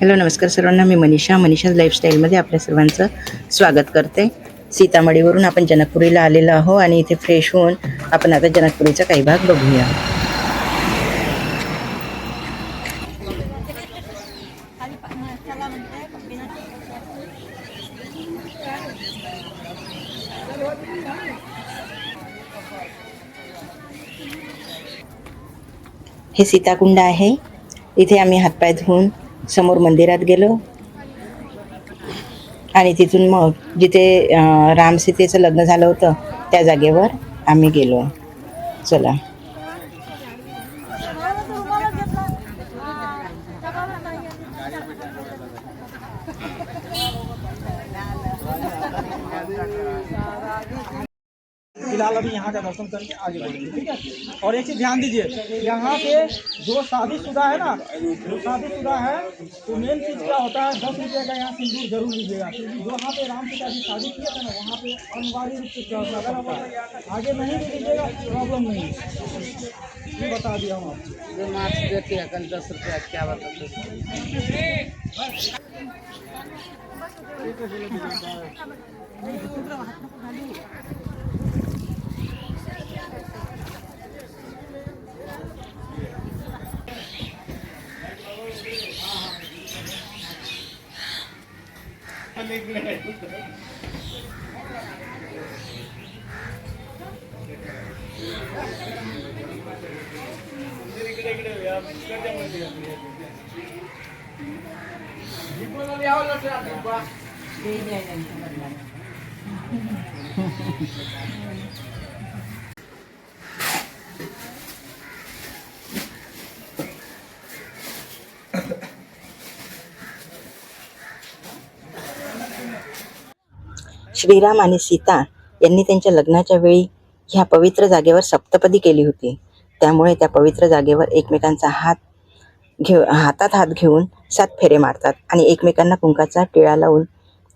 Hello नमस्कार सर्वांना, मी मनीषा लाईफस्टाईलमध्ये आपल्या सर्वांचं स्वागत करते. सीतामढीवरून आपण जनकपुरीला आलेलो आहो आणि इथे फ्रेश होऊन आपण आता जनकपुरीचा काही भाग बघूया. हे सीताकुंड आहे. इथे आम्ही हातपाय धुवून समोर मंदिरात गेलो आणि तिथून मग जिथे राम सीतेचं लग्न झालं होतं त्या जागेवर आम्ही गेलो. चला. फिलहाल अभी यहाँ का दर्शन करके आगे बढ़ेंगे, ठीक है। और एक चीज ध्यान दीजिए, यहाँ पे जो शादीशुदा है ना, जो शादीशुदा है तो मेन चीज क्या होता है, 10 रुपये का यहाँ सिंदूर जरूर लीजिएगा, क्योंकि जो वहाँ पे राम सीता जी शादी किए थे ना, वहाँ पे अनिवार्य रूप से क्या होता है, आगे नहीं भी लीजिएगा प्रॉब्लम नहीं, ये बता दिया हूँ आपको। जो मार्क्स देते हैं कल 10 रुपया क्या बताते श्रीराम आणि सीता यांनी त्यांच्या लग्नाच्या वेळी ह्या पवित्र जागेवर सप्तपदी केली होती. त्यामुळे त्या पवित्र जागेवर एकमेकांचा हातात हात घेऊन 7 फेरे मारतात आणि एकमेकांना कुंकाचा टिळा लावून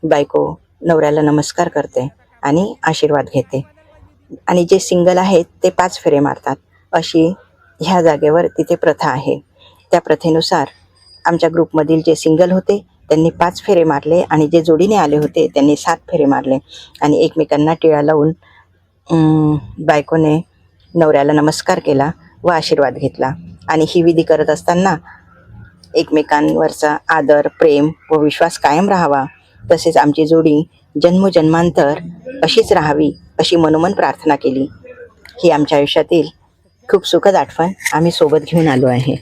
बायको नवऱ्याला नमस्कार करते आणि आशीर्वाद घेते. आणि जे सिंगल आहेत ते 5 फेरे मारतात. अशी ह्या जागेवर तिथे प्रथा आहे. त्या प्रथेनुसार आमच्या ग्रुपमधील जे सिंगल होते त्यांनी 5 फेरे मारले आणि जे जोडीने आले होते त्यांनी 7 फेरे मारले आणि एकमेकांना टिळा लावून बायकोने नवऱ्याला नमस्कार केला व आशीर्वाद घेतला. आणि ही विधी करत असताना एकमेकांवरचा आदर, प्रेम व विश्वास कायम राहावा, तसेच आमची जोडी जन्मोजन्मांतर अशीच राहावी अशी मनोमन प्रार्थना केली. ही आमच्या आयुष्यातील खूप सुखद आठवण आम्ही सोबत घेऊन आलो आहे.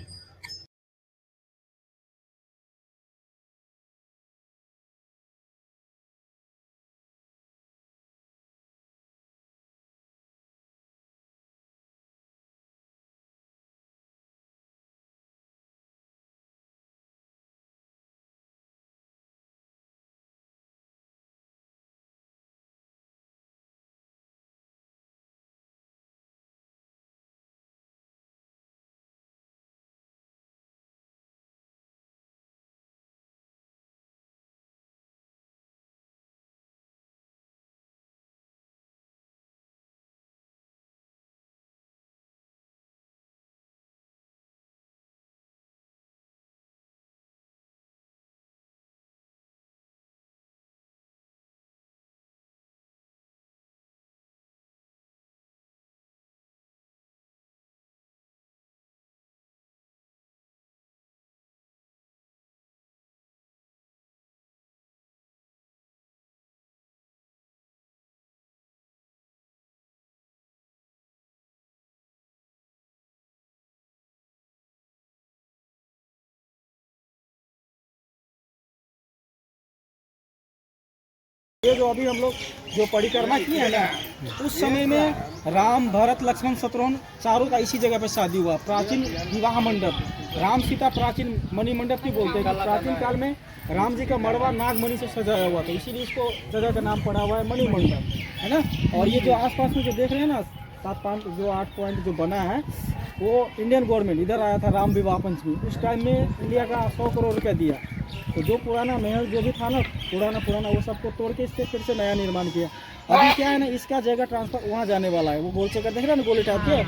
ये जो अभी हम लोग जो परिक्रमा किए हैं ना, उस समय में राम, भरत, लक्ष्मण, शत्रुघ्न चारों का इसी जगह पे शादी हुआ। प्राचीन विवाह मंडप, राम सीता प्राचीन मणि मंडप की बोलते हैं। प्राचीन काल में राम जी का मड़वा नागमणि से सजाया हुआ था, इसीलिए इसको जगह का नाम पड़ा हुआ है मणि मंडप, है ना। और ये जो आसपास में जो देख रहे हैं ना 7-5 जो 8 पॉइंट जो बना है, वो इंडियन गवर्नमेंट इधर आया था राम विवाह पंचमी, उस टाइम में इंडिया का 100 करोड़ रुपया दिया। तो जो पुराना महल जो भी था ना पुराना वो सबको तोड़ के इसके फिर से नया निर्माण किया। अभी क्या है ना, इसका जगह ट्रांसफर वहाँ जाने वाला है। वो गोल चक्कर देख रहे हैं ना, गोली टाइप के,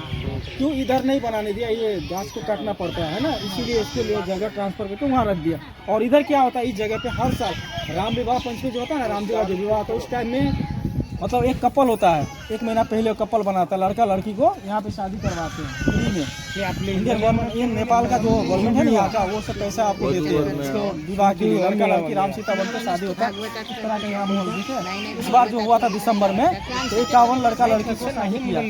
क्यों इधर नहीं बनाने दिया, ये घास को काटना पड़ता है ना, इसीलिए इसके लिए जगह ट्रांसफर करके वहाँ रख दिया। और इधर क्या होता है, इस जगह पे हर साल राम विवाह पंचमी जो होता है ना, राम जी का जो विवाह होता है उस टाइम में मतलब एक कपल होता है, 1 महीना पहले कपल बनाता है, लड़का लड़की को यहाँ पे शादी करवाते हैं फ्री में। ये अपने इंडियन गवर्नमेंट, ये नेपाल का जो गवर्नमेंट है ना यहाँ का, वो सब पैसा आपको देते हैं इसको विवाह के लिए। लड़का लड़की राम सीता बनकर शादी होता है, इस तरह का यहाँ माहौल है। इस बार जो हुआ था दिसंबर में, तो 51 लड़का लड़की को शादी किया।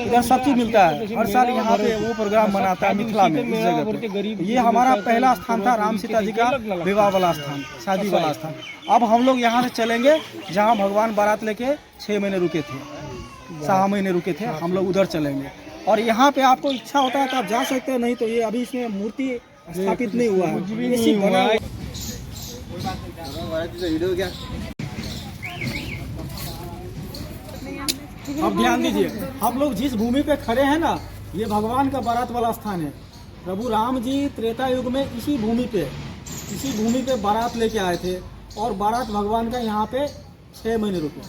इधर सब चीज़ मिलता है, हर साल यहाँ पे वो प्रोग्राम बनाता है मिथिला में, इस जगह पे। ये हमारा पहला स्थान था राम सीता जी का विवाह वाला स्थान, शादी वाला स्थान। अब हम लोग यहाँ से चलेंगे जहाँ भगवान बारात लेके 6 महीने रुके थे, 7 महीने रुके थे, हम लोग उधर चलेंगे। और यहाँ पे आपको इच्छा होता है तो आप जा सकते हैं, नहीं तो ये अभी इसमें मूर्ति स्थापित नहीं हुआ है, इसी बना है। अब ध्यान दीजिए, हम लोग जिस भूमि पे खड़े हैं ना, ये भगवान का बारात वाला स्थान है। प्रभु राम जी त्रेता युग में इसी भूमि पे बारात लेके आए थे, और बारात भगवान का यहाँ पे 6 महीने रुके,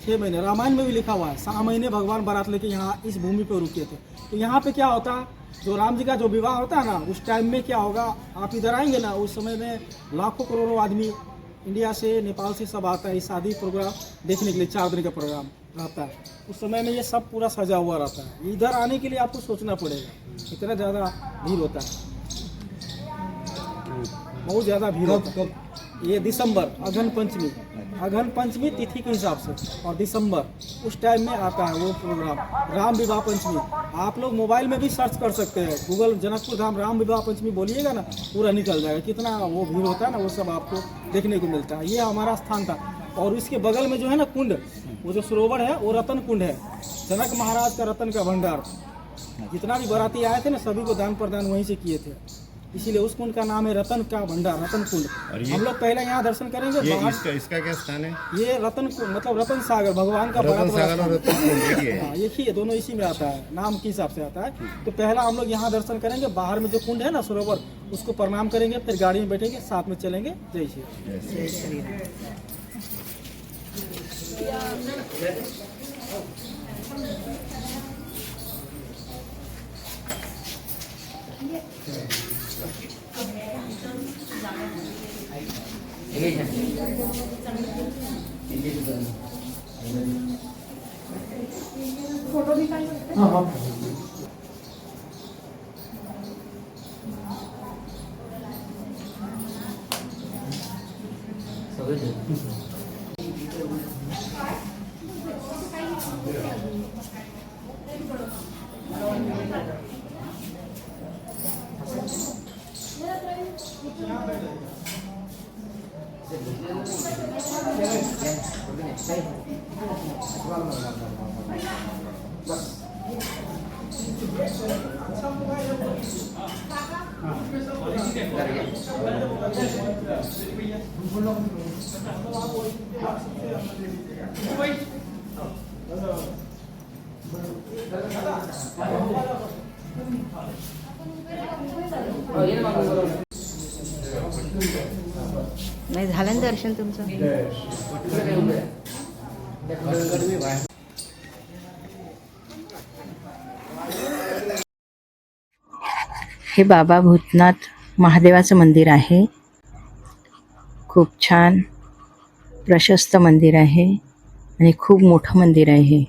6 महीने। रामायण में भी लिखा हुआ है 7 महीने भगवान बारात लेके यहाँ इस भूमि पे रुके थे। तो यहाँ पे क्या होता है, जो राम जी का जो विवाह होता है ना, उस टाइम में क्या होगा, आप इधर आएंगे ना, उस समय में लाखों करोड़ों आदमी इंडिया से नेपाल से सब आता है इस शादी प्रोग्राम देखने के लिए। 4 दिन का प्रोग्राम रहता है, उस समय में ये सब पूरा सजा हुआ रहता है। इधर आने के लिए आपको सोचना पड़ेगा, इतना ज़्यादा भीड़ होता है, बहुत ज़्यादा भीड़ होता है। ये दिसंबर अघन पंचमी तिथि के हिसाब से, और दिसंबर उस टाइम में आता है वो प्रोग्राम राम विवाह पंचमी। आप लोग मोबाइल में भी सर्च कर सकते हैं, गूगल जनकपुर धाम राम विवाह पंचमी बोलिएगा ना, पूरा निकल जाएगा। कितना वो भीड़ होता है ना, वो सब आपको देखने को मिलता है। ये हमारा स्थान था, और इसके बगल में जो है ना कुंड, वो जो सरोवर है वो रतन कुंड है, जनक महाराज का रतन का भंडार। जितना भी बाराती आए थे ना, सभी को दान प्रदान वहीं से किए थे, इसीलिए उस कुंड का नाम है रतन का भंडार, रतन कुंड। हम लोग पहले यहाँ दर्शन करेंगे। इसका क्या स्थान है? ये रतन कुंड मतलब रतन सागर, भगवान का बड़ा हाँ, एक ही है, दोनों इसी में आता है, नाम के हिसाब से आता है। तो पहला हम लोग यहाँ दर्शन करेंगे, बाहर में जो कुंड है ना सरोवर, उसको प्रणाम करेंगे, फिर गाड़ी में बैठेंगे, साथ में चलेंगे। जय श्री राम। नाही झालं ना दर्शन तुमचं? हे बाबा भूतनाथ महादेवाचं मंदिर आहे. खूप छान प्रशस्त मंदिर आहे आणि खूप मोठं मंदिर आहे.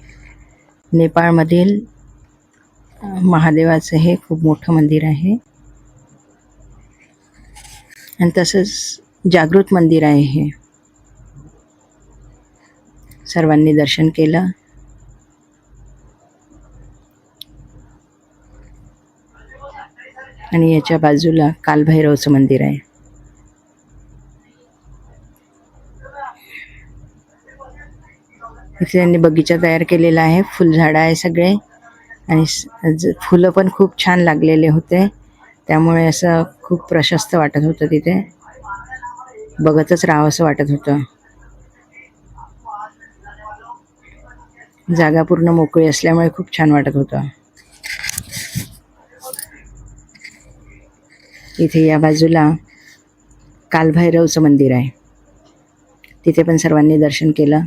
नेपाळमधील महादेवाचं हे खूप मोठं मंदिर आहे, आणि तसंच जागृत मंदिर आहे. हे सर्वांनी दर्शन केलं. आणि याच्या बाजूला कालभैरवचं मंदिर आहे. इथे त्यांनी बगीचा तयार केलेला आहे, फुलझाडं आहे सगळे, आणि फुलं पण खूप छान लागलेले होते, त्यामुळे असं खूप प्रशस्त वाटत होतं. तिथे बघतच राहावंसं वाटत होतं. जागा पूर्ण मोकळी असल्यामुळे खूप छान वाटत होतं. इथे या बाजूला कालभैरवचं मंदिर आहे, तिथे पण सर्वांनी दर्शन केलं.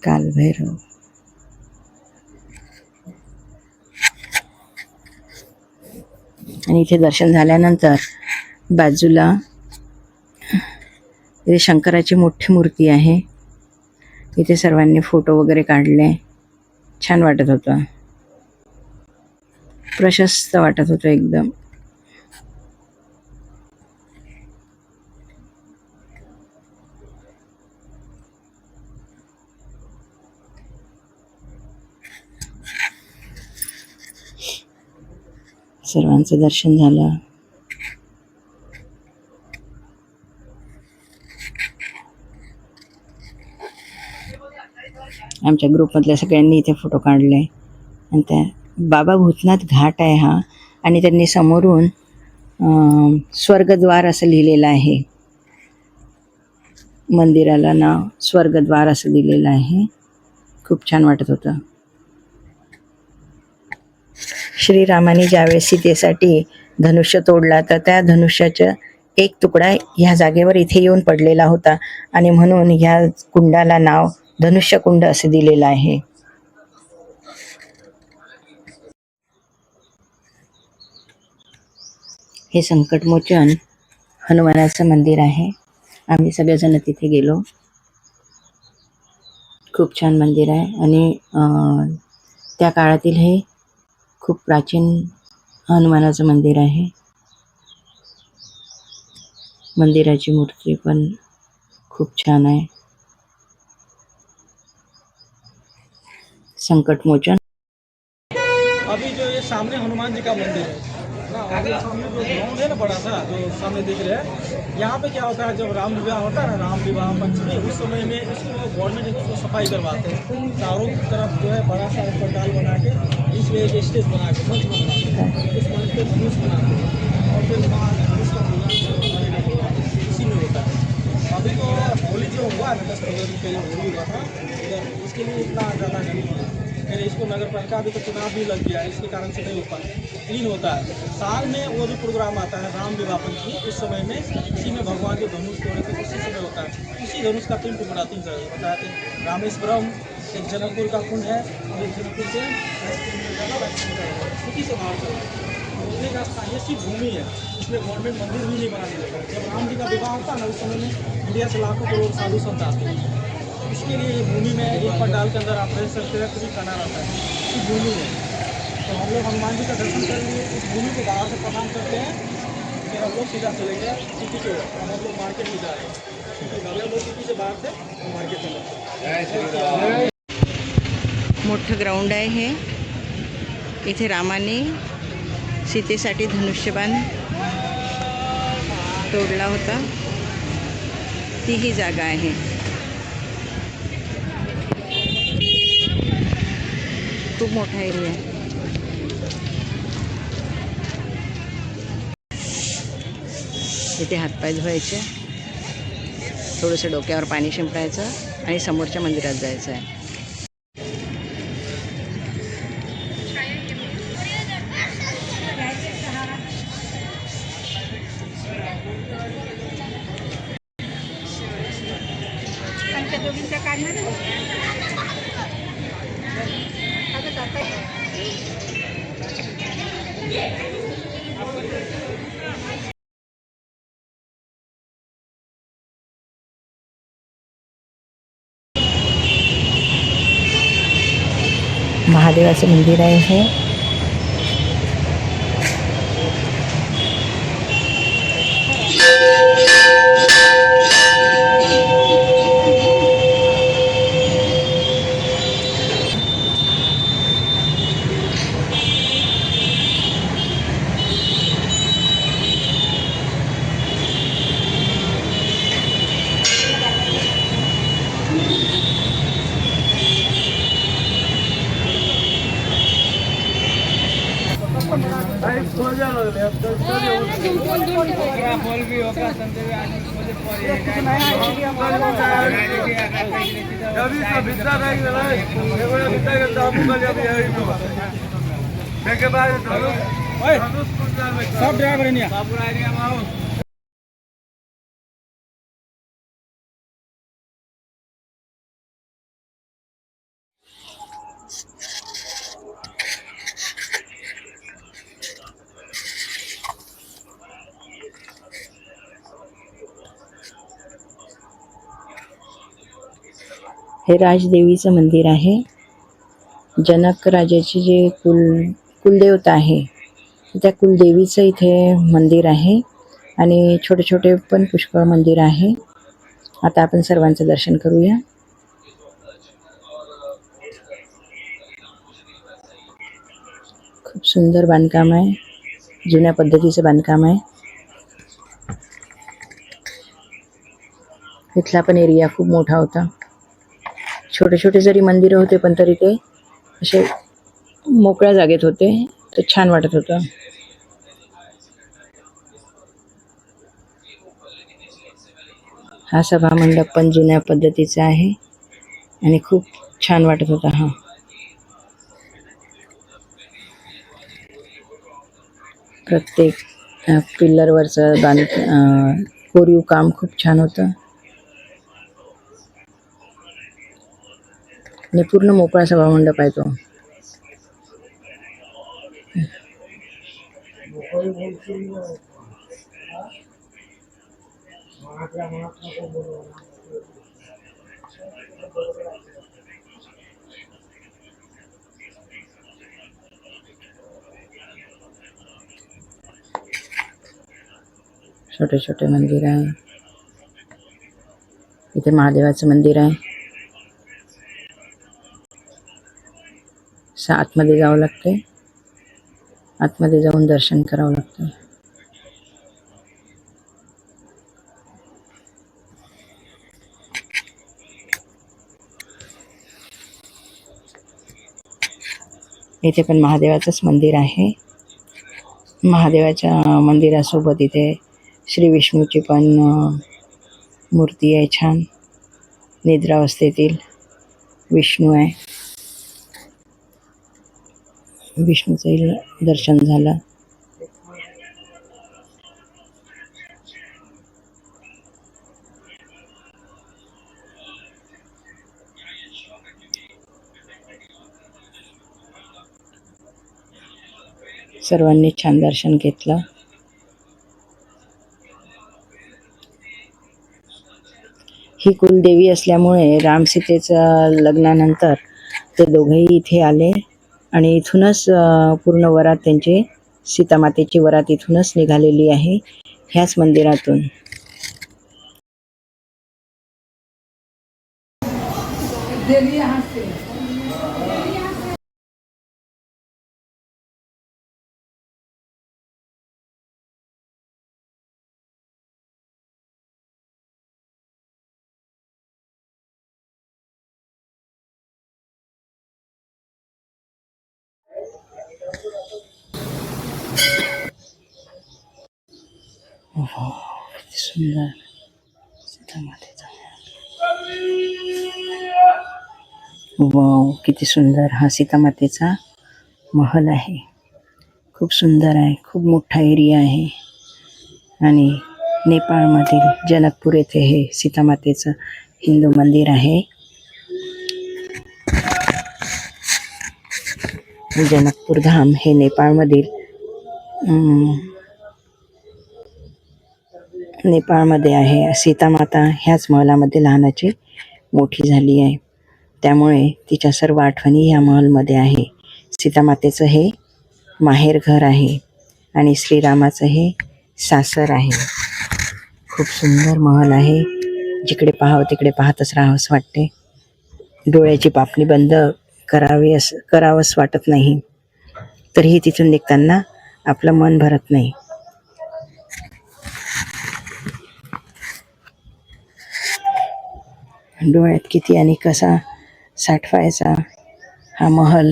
कालभैरव. आणि इथे दर्शन झाल्यानंतर बाजूला इथे शंकराची मोठी मूर्ती आहे, इथे सर्वांनी फोटो वगैरे काढले. छान वाटत होतं, प्रशस्त वाटत होतं एकदम. सर्वांचं दर्शन झालं. आमच्या ग्रुपमधल्या सगळ्यांनी इथे फोटो काढले. आणि त्या बाबा भूतनाथ घाट आहे हा, आणि त्यांनी समोरून स्वर्गद्वार असं लिहिलेलं आहे. मंदिराला नाव स्वर्गद्वार असं दिलेलं आहे. खूप छान वाटत होतं. श्रीरामाने ज्यावेळेस सीतेसाठी धनुष्य तोडला, तर त्या धनुष्याचा एक तुकडा ह्या जागेवर इथे येऊन पडलेला होता, आणि म्हणून ह्या कुंडाला नाव धनुष्य कुंड असे दिलेलं आहे. हे संकटमोचन हनुमानाचं मंदिर आहे. आम्ही सगळेजण तिथे गेलो. खूप छान मंदिर आहे, आणि त्या काळातील हे खूप प्राचीन हनुमानाचं मंदिर आहे. मंदिराची मूर्ती पण खूप छान आहे. संकटमोचन. अभी जो ये सामने हनुमान जी का मंदिर है ना, आगे सामने जो ग्राउंड है ना बड़ा सा जो सामने दिख रहा है, यहाँ पे क्या होता है जब राम विवाह होता है ना, राम विवाह पंचमी, उस समय में इसको गवर्नमेंट इसको सफाई करवाते हैं. चारों तरफ जो है बड़ा सा एक पंडाल बना के इसमें एक स्टेज बना के मंच बनाते हैं, उस मंच पे धनुष बनाते हैं और फिर वहाँ धनुष का पूजा इसी में होता है. अभी तो होली जो हुआ है ना 10-15 दिन पहले होली हुआ था इधर, उसके लिए इतना ज़्यादा नहीं है. फिर इसको नगर पालिका अभी तो चुनाव भी लग गया है, इसके कारण से नहीं हो पाता. क्लीन होता है. साल में वो जो प्रोग्राम आता है राम विवाह पंचमी, उस समय में इसी में भगवान जो धनुष तोड़े थे उसी समय होता है. उसी धनुष का 3 टुकड़ा 3 तरह बताते हैं. रामेश्वरम एक जनकपुर का कुंड है, और एक जनकपुर से उसी से बाहर चला घूमने का स्थानीय सिर्फ भूमि है. इसमें गवर्नमेंट मंदिर भी नहीं बनाने देता. जब राम जी का विवाह होता है ना, उस समय में इंडिया से लाखों करोड़ साधु संत आते हैं. इसके लिए ये भूमि में एक पंडाल के अंदर आप रह सकते हैं, कुछ खाना रहता है इस भूमि में. तो हम लोग हनुमान जी का दर्शन कर लिए, इस भूमि को बाहर से प्रणाम करते हैं, फिर हम लोग सीधा चलेंगे सिटी के. हम लोग मार्केट में जा रहे हैं, हम लोग सिटी से बाहर से मार्केट में. मोठं ग्राउंड आहे हे. इथे रामाने सीतेसाठी धनुष्यबाण तोडला होता, ती ही जागा आहे. खूप मोठा एरिया आहे. इथे हातपाय धुवायचे, थोडंसं डोक्यावर पाणी शिंपडायचं आणि समोरच्या मंदिरात जायचं आहे. महादेवाचं मंदिर आहे हे. सब ड्राइवर हे राजदेवीचं मंदिर आहे. जनक राजाचे जे कुलदेवता आहे त्या कुलदेवीचं इथे मंदिर आहे आणि छोटे छोटे पण पुष्कळ मंदिर आहे. आता आपण सर्वांचं दर्शन करूया. खूप सुंदर बांधकाम आहे, जुन्या पद्धतीचं बांधकाम आहे. इथला पण एरिया खूप मोठा होता. छोटे छोटे जरी मंदिरं होते पण तरी ते असे मोकळ्या जागेत होते, तर छान वाटत होतं. हा सभा मंडप पण जुन्या पद्धतीचा आहे आणि खूप छान वाटत होता. हा प्रत्येक पिल्लरवरचं कोरीव काम खूप छान होतं आणि पूर्ण मोकळा सभा मंडप आहे तो. छोटे छोटे मंदिर आहे. इथे महादेवाचं मंदिर आहे. आतमध्ये जावं लागते, आतमध्ये जाऊन दर्शन करावं लागतं. इथे पण महादेवाचंच मंदिर आहे. महादेवाच्या मंदिरासोबत इथे श्री विष्णूची पण मूर्ती आहे. छान निद्रावस्थेतील विष्णू आहे. विष्णूचं दर्शन झालं. सर्वांनी छान दर्शन घेतलं. ही कुलदेवी असल्यामुळे रामसीतेचं लग्नानंतर ते दोघेही इथे आले आणि इथूनच पूर्ण वरात त्यांची सीतामातेची वरात इथूनच निघालेली आहे, ह्याच मंदिरातून. किती सुंदर सीतामातेचा. वाव, किती सुंदर हा सीतामातेचा महल आहे. खूप सुंदर आहे, खूप मोठा एरिया आहे आणि नेपाळमधील जनकपूर येथे हे सीतामातेचं हिंदू मंदिर आहे. जनकपूर धाम हे नेपाळमध्ये आहे. सीतामाता ह्याच महलामध्ये लहानाची मोठी झाली आहे, त्यामुळे तिच्या सर्व आठवणी ह्या महलमध्ये आहे. सीतामातेचं हे माहेर घर आहे आणि श्रीरामाचं हे सासर आहे. खूप सुंदर महल आहे. जिकडे पाहावं तिकडे पाहतच राहावंस वाटते. डोळ्याची पापणी बंद करावंस वाटत नाही, तरीही तिथून निघताना आपलं मन भरत नाही. डोळ्यात किती आणि कसा साठवायचा हा महल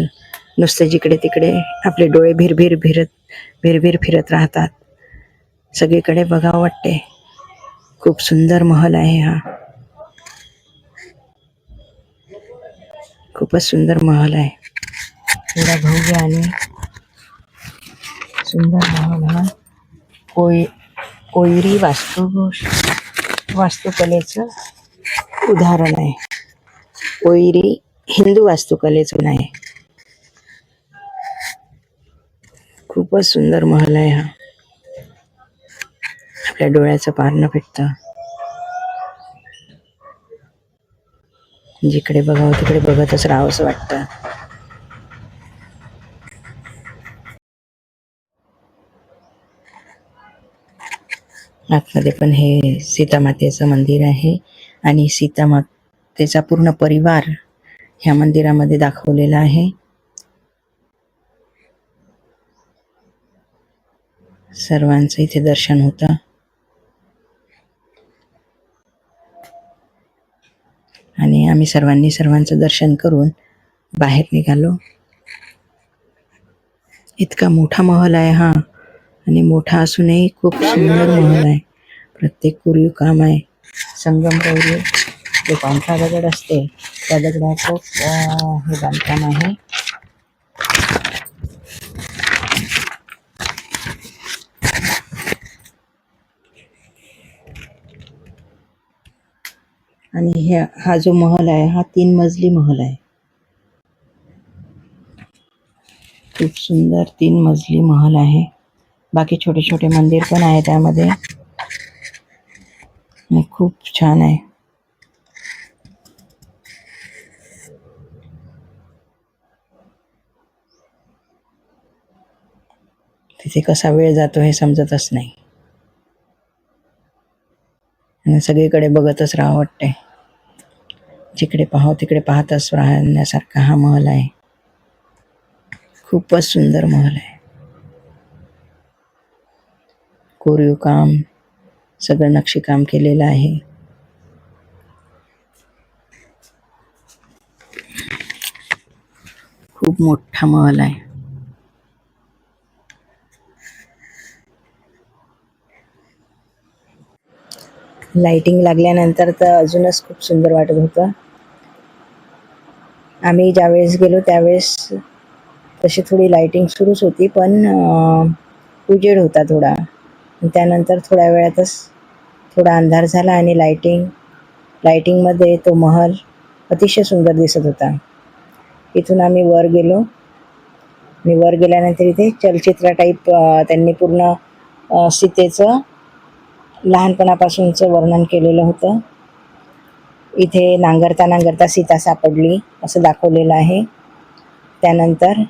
नुसते जिकडे तिकडे आपले डोळे भिरभिर फिरत राहतात. सगळीकडे बघावं वाटते. खूप सुंदर महल आहे हा. खूपच सुंदर महल आहे. एवढा भव्य आणि सुंदर महल हा कोयरी वास्तुकलेचं उदाहरण आहे. कोयरी हिंदू वास्तुकलेचं आहे. खूपच सुंदर महल आहे हा. आपल्या डोळ्याचं पारणं फिटतं. जिकडे बघावं तिकडे बघतच राहावंसं वाटतं. आतमध्ये पण हे सीतामातेचं मंदिर आहे आणि सीतामातेचा पूर्ण परिवार ह्या मंदिरामध्ये दाखवलेला आहे. सर्वांचं इथे दर्शन होतं. आणि आम्ही सर्वांचं दर्शन करून बाहेर निघालो. इतका मोठा महल आहे हा, आणि मोठा असूनही खूप सुंदर महल आहे. प्रत्येक कोरीव काम आहे. संगमरवरी जो पांढरा दगड असते त्या दगडाचं हे बांधकाम आहे. आणि हा जो महल आहे हा 3 मजली महल आहे. खूप सुंदर 3 मजली महल आहे. बाकी छोटे छोटे मंदिर पण आहे त्यामध्ये. आणि खूप छान आहे. तिथे कसा वेळ जातो हे समजतच नाही. आणि सगळीकडे बघतच राहावं वाटते. जिकडे पाहावं तिकडे पाहतच राहण्यासारखा हा महल आहे. खूपच सुंदर महल आहे. कोरीव काम, सगळं नक्षीकाम केलेलं आहे. खूप मोठा महल आहे. लाइटिंग लागल्यानंतर तर अजूनच खूप सुंदर वाटत होतं. आम्ही ज्यावेळेस गेलो त्यावेळेस तशी थोडी लाइटिंग सुरूच होती, पण उजेड होता थोडा. त्यानंतर थोड्या वेळातच थोडा अंधार झाला आणि लाइटिंगमध्ये तो महल अतिशय सुंदर दिसत होता. इथून आम्ही वर गेलो आणि वर गेल्यानंतर इथे चलचित्र टाईप त्यांनी पूर्ण सीतेचं लहानपणापासूनचं वर्णन केलेलं होतं. इथे नांगरता सीता सापडली असं दाखवलेलं आहे. त्यानंतर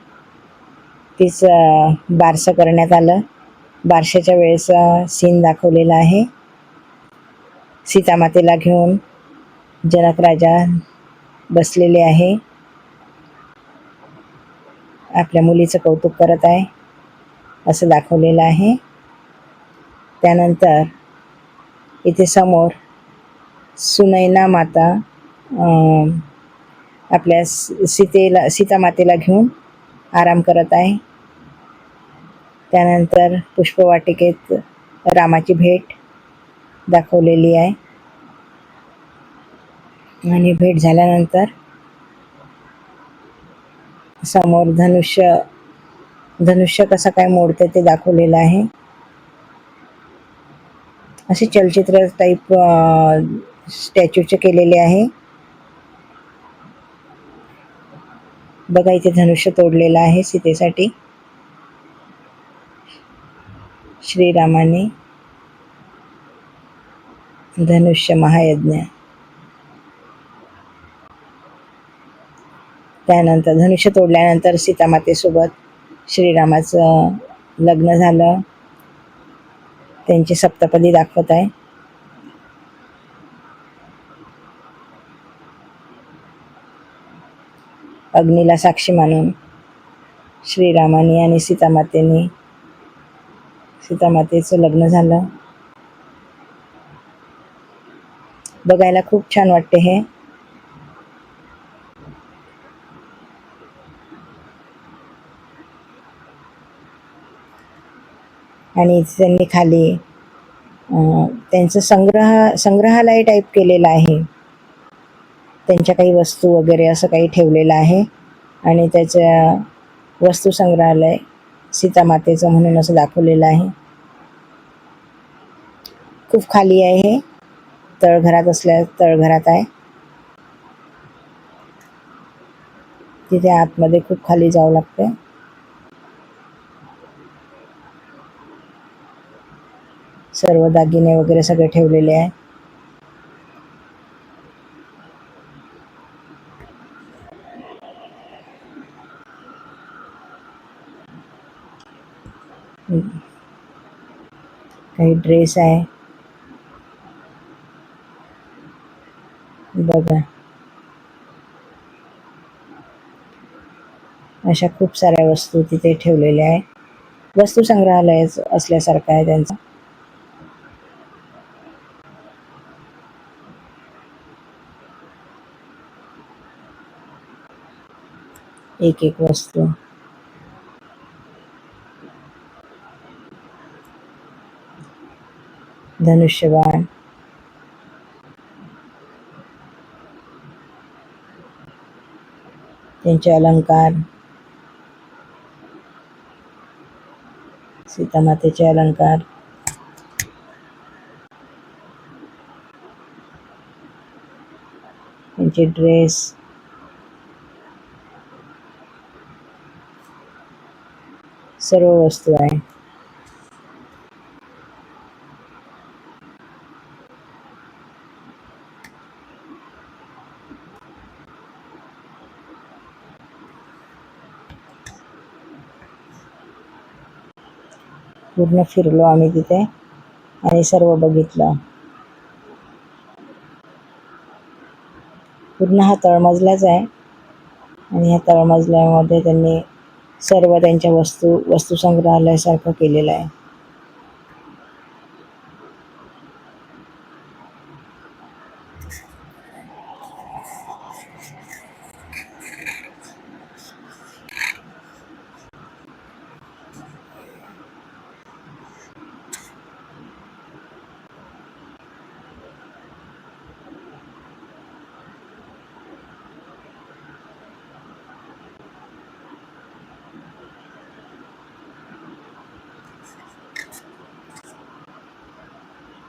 तिचं बारसं करण्यात आलं. बारशाच्या वेळेचा सीन दाखवलेला आहे. सीतामातेला घेऊन जनक राजा बसलेले आहे. आपल्या मुलीचं कौतुक करत आहे असं दाखवलेलं आहे. त्यानंतर इथे समोर सुनैना माता आपल्या सीतामातेला घेऊन आराम करत आहे. त्यानंतर पुष्पवाटिकेत रामाची भेट दाखवलेली आहे. आणि भेट झाल्यानंतर समोर धनुष्य कसं काय मोडते ते दाखवलेलं आहे. असे चलचित्र टाईप स्टॅच्यूचे केलेले आहे. बघा इथे धनुष्य तोडलेलं आहे सीतेसाठी. श्रीरामाने धनुष्य महायज्ञ. त्यानंतर धनुष्य तोडल्यानंतर सीतामातेसोबत श्रीरामाचं लग्न झालं. त्यांची सप्तपदी दाखवत आहे. अग्नीला साक्षी मानून श्रीरामाने आणि सीतामातेचं लग्न झालं. बघायला खूप छान वाटते हे. आणि त्यांनी खाली त्यांचं संग्रहालय टाईप केलेलं आहे. त्यांच्या काही वस्तू वगैरे असं काही ठेवलेलं आहे आणि त्याचं वस्तू संग्रहालय सीतामातेचं म्हणून असं दाखवलेलं आहे. खूप खाली आहे हे, तळघरात आहे. तिथे आतमध्ये खूप खाली जावं लागते. सर्व दागिने वगैरे सगळे ठेवलेले आहे. काही ड्रेस आहे बघा. अशा खूप साऱ्या वस्तू तिथे ठेवलेल्या आहे. वस्तू संग्रहालय असल्यासारखं आहे त्यांचं. एक एक वस्तू. धनुष्यबाण, त्यांचे अलंकार, सीतामातेचे अलंकार, त्यांचे ड्रेस, सर्व वस्तू आहे. पूर्ण फिरलो आम्ही तिथे आणि सर्व बघितलं. पूर्ण हा तळमजलाच आहे आणि ह्या तळमजल्यामध्ये त्यांनी सर्व त्यांच्या वस्तू संग्रहालयासारखं केलेलं आहे.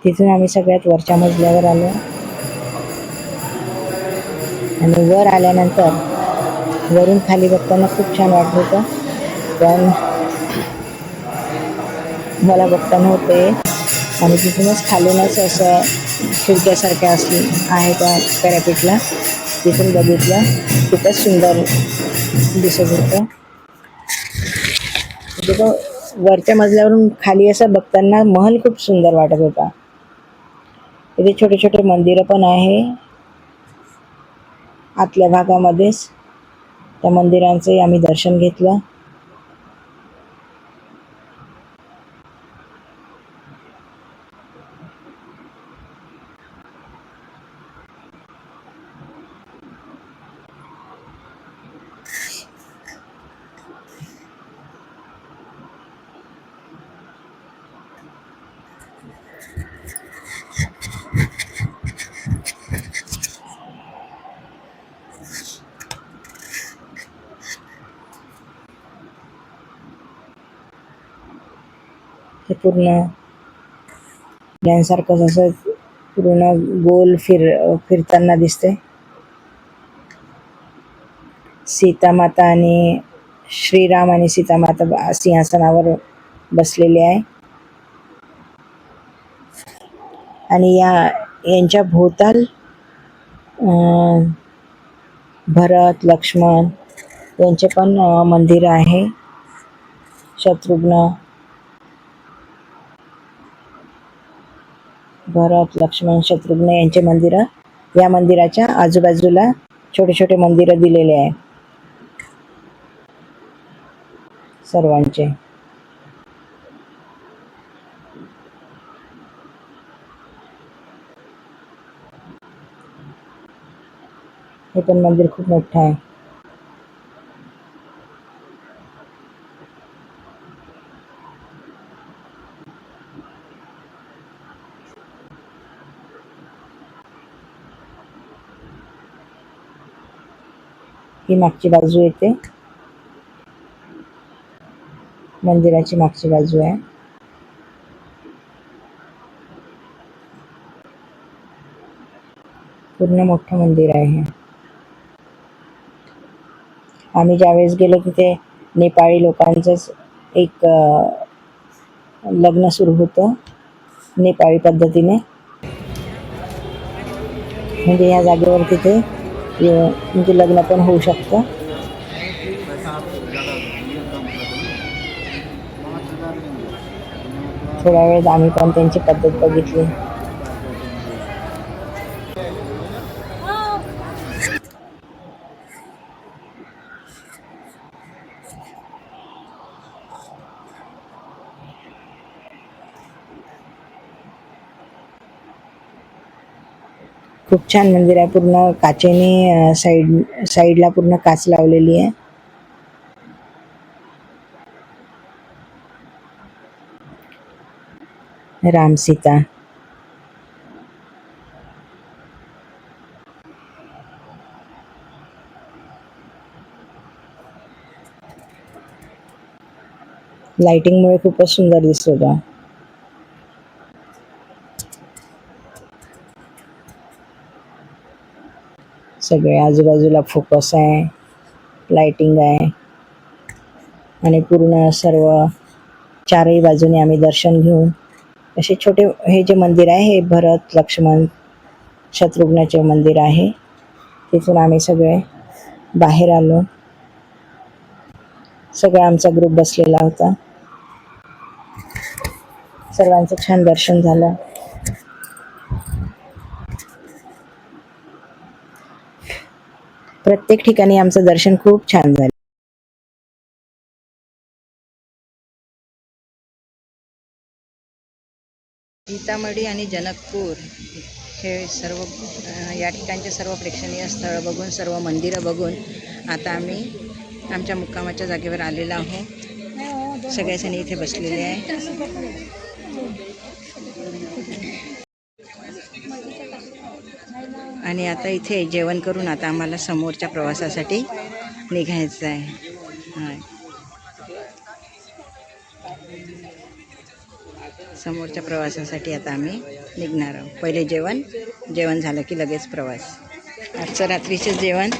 तिथून आम्ही सगळ्यात वरच्या मजल्यावर आलो आणि वर आल्यानंतर वरून खाली बघताना खूप छान वाटत होतं. पण मला बघता नव्हते आणि तिथूनच खालूनच असं खिडक्यासारख्या आहे त्या पॅरापीटला. तिथून बघितलं, खूपच सुंदर दिसत होतं. तिथं वरच्या मजल्यावरून खाली असं बघताना महल खूप सुंदर वाटत होता. इथे छोटे छोटे मंदिरं पण आहे आतल्या भागामध्येच. त्या मंदिरांचंही आम्ही दर्शन घेतलं. हे पूर्ण यांसारखं असं पूर्ण गोल फिरताना दिसते. सीतामाता आणि श्रीराम आणि सीतामाता सिंहासनावर बसलेले आहे आणि यांच्या भोवताल भरत लक्ष्मण यांचे पण मंदिर आहे. शत्रुघ्न, भरत लक्ष्मण शत्रुघ्न यांचे मंदिरं, या मंदिराच्या आजूबाजूला छोटे छोटे मंदिरं दिलेले आहे सर्वांचे. हे पण मंदिर खूप मोठं आहे. ही मागची बाजू येते, मंदिराची मागची बाजू आहे. पूर्ण मोठं मंदिर आहे हे. आम्ही ज्यावेळेस गेलो तिथे नेपाळी लोकांचंच एक लग्न सुरू होतं नेपाळी पद्धतीने. म्हणजे या जागेवर तिथे म्हणजे लग्न पण होऊ शकतं. थोड्या वेळेत आम्ही पण त्यांची पद्धत बघितली. खूप छान मंदिर आहे. पूर्ण काचेने साईडला पूर्ण काच लावलेली आहे. राम सीता. लाइटिंगमुळे खूपच सुंदर दिसत होता. सगळे आजूबाजूला फोकस आहे, लाइटिंग आहे आणि पूर्ण सर्व चारही बाजूने आम्ही दर्शन घेऊन असे छोटे हे जे मंदिर आहे हे भरत लक्ष्मण शत्रुघ्नाचे मंदिर आहे. तिथून आम्ही सगळे बाहेर आलो. सगळा आमचा ग्रुप बसलेला होता. सर्वांचं छान दर्शन झालं. प्रत्येक ठिकाणी आमचं दर्शन खूप छान झालं. सीतामढी आणि जनकपूर हे सर्व या ठिकाणचे सर्व प्रेक्षणीय स्थळ बघून, सर्व मंदिरं बघून आता आम्ही आमच्या मुक्कामाच्या जागेवर आलेलो आहोत. सगळेजण इथे बसलेले आहे. आणि आता इथे जेवण करून आता आम्हाला समोरच्या प्रवासासाठी निघायचं आहे. समोरच्या प्रवासासाठी आता आम्ही निघणार आहोत. पहिले जेवण झालं की लगेच प्रवास. आजचं रात्रीचं जेवण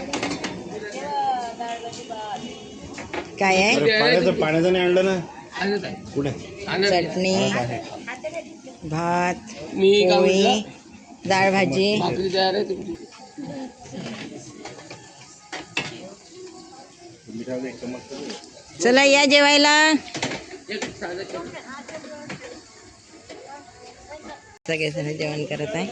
काय आहे? पाण्याचं नाही आणलं ना. कुठे? चटणी, भात, पोळी, डाळ भाजी. चला या जेवायला. सगळेजण जेवण करत आहे.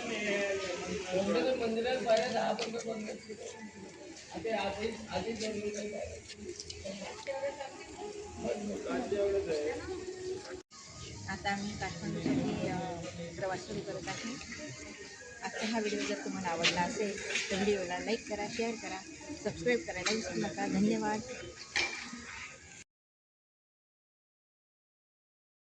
आता आम्ही काठमांडूसाठी प्रवास सुरू करत आहे. आजचा हा व्हिडिओ जर तुम्हाला आवडला असेल तर व्हिडिओला लाईक करा, शेअर करा, सबस्क्राईब करायला विसरू नका. धन्यवाद.